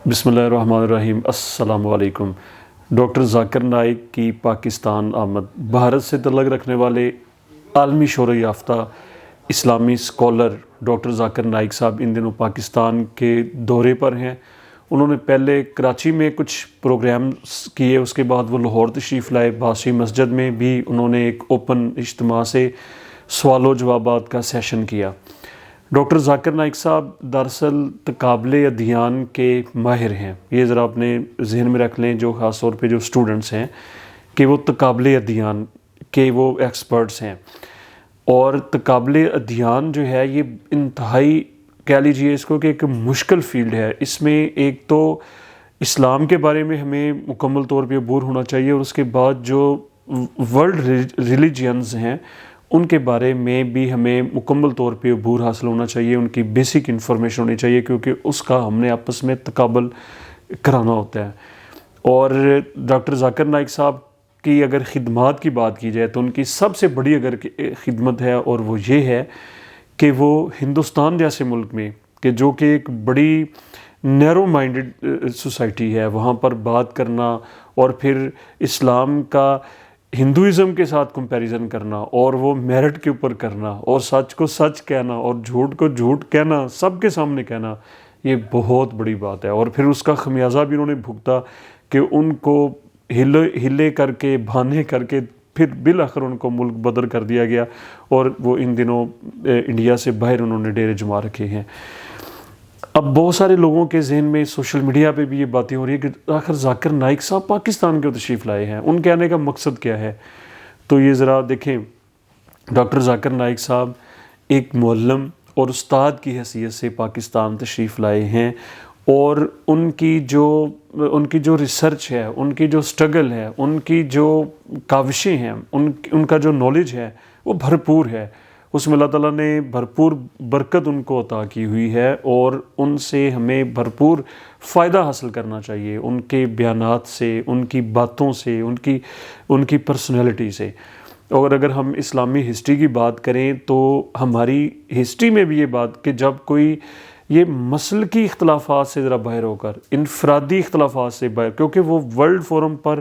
بسم اللہ الرحمن الرحیم۔ السلام علیکم۔ ڈاکٹر ذاکر نائک کی پاکستان آمد۔ بھارت سے تعلق رکھنے والے عالمی شہرت یافتہ اسلامی اسکالر ڈاکٹر ذاکر نائک صاحب ان دنوں پاکستان کے دورے پر ہیں۔ انہوں نے پہلے کراچی میں کچھ پروگرامز کیے، اس کے بعد وہ لاہور تشریف لائے۔ بادشاہی مسجد میں بھی انہوں نے ایک اوپن اجتماع سے سوال و جوابات کا سیشن کیا۔ ڈاکٹر ذاکر نائک صاحب دراصل تقابل ادیان کے ماہر ہیں۔ یہ ذرا اپنے ذہن میں رکھ لیں، جو خاص طور پہ جو اسٹوڈنٹس ہیں، کہ وہ تقابل ادیان کے وہ ایکسپرٹس ہیں۔ اور تقابل ادیان جو ہے یہ انتہائی کہہ لیجیے اس کو کہ ایک مشکل فیلڈ ہے۔ اس میں ایک تو اسلام کے بارے میں ہمیں مکمل طور پہ عبور ہونا چاہیے، اور اس کے بعد جو ورلڈ ریلیجینز ہیں ان کے بارے میں بھی ہمیں مکمل طور پہ عبور حاصل ہونا چاہیے، ان کی بیسک انفارمیشن ہونی چاہیے، کیونکہ اس کا ہم نے آپس میں تقابل کرانا ہوتا ہے۔ اور ڈاکٹر ذاکر نائک صاحب کی اگر خدمات کی بات کی جائے تو ان کی سب سے بڑی اگر خدمت ہے، اور وہ یہ ہے کہ وہ ہندوستان جیسے ملک میں، کہ جو کہ ایک بڑی نیرو مائنڈڈ سوسائٹی ہے، وہاں پر بات کرنا اور پھر اسلام کا ہندوازم کے ساتھ کمپیریزن کرنا، اور وہ میرٹ کے اوپر کرنا، اور سچ کو سچ کہنا اور جھوٹ کو جھوٹ کہنا، سب کے سامنے کہنا، یہ بہت بڑی بات ہے۔ اور پھر اس کا خمیازہ بھی انہوں نے بھگتا کہ ان کو ہلے کر کے بہانے کر کے پھر بالآخر ان کو ملک بدر کر دیا گیا، اور وہ ان دنوں انڈیا سے باہر انہوں نے ڈیرے جما رکھے ہیں۔ اب بہت سارے لوگوں کے ذہن میں سوشل میڈیا پہ بھی یہ باتیں ہو رہی ہیں کہ آخر ذاکر نائک صاحب پاکستان کے تشریف لائے ہیں، ان کہنے کا مقصد کیا ہے؟ تو یہ ذرا دیکھیں، ڈاکٹر ذاکر نائک صاحب ایک معلم اور استاد کی حیثیت سے پاکستان تشریف لائے ہیں، اور ان کی جو ریسرچ ہے، ان کی جو سٹرگل ہے، ان کی جو کاوشیں ہیں، ان کا جو نالج ہے وہ بھرپور ہے۔ اس میں اللہ تعالیٰ نے بھرپور برکت ان کو عطا کی ہوئی ہے، اور ان سے ہمیں بھرپور فائدہ حاصل کرنا چاہیے، ان کے بیانات سے، ان کی باتوں سے، ان کی پرسنالٹی سے۔ اور اگر ہم اسلامی ہسٹری کی بات کریں تو ہماری ہسٹری میں بھی یہ بات کہ جب کوئی یہ مسلکی اختلافات سے ذرا باہر ہو کر، انفرادی اختلافات سے باہر، کیونکہ وہ ورلڈ فورم پر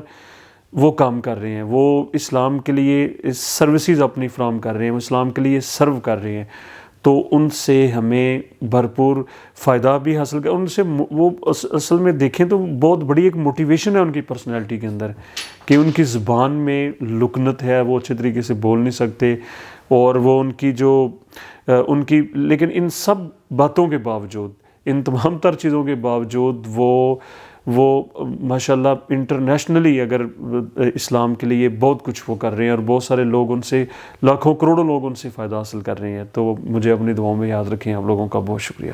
وہ کام کر رہے ہیں، وہ اسلام کے لیے سروسز اپنی فراہم کر رہے ہیں، وہ اسلام کے لیے سرو کر رہے ہیں، تو ان سے ہمیں بھرپور فائدہ بھی حاصل کر، ان سے وہ اصل میں دیکھیں تو بہت بڑی ایک موٹیویشن ہے ان کی پرسنالٹی کے اندر، کہ ان کی زبان میں لکنت ہے، وہ اچھے طریقے سے بول نہیں سکتے، اور وہ لیکن ان سب باتوں کے باوجود، ان تمام تر چیزوں کے باوجود وہ ماشاءاللہ انٹرنیشنلی اگر اسلام کے لیے بہت کچھ وہ کر رہے ہیں، اور بہت سارے لوگ ان سے، لاکھوں کروڑوں لوگ ان سے فائدہ حاصل کر رہے ہیں۔ تو مجھے اپنی دعاؤں میں یاد رکھیں۔ آپ لوگوں کا بہت شکریہ۔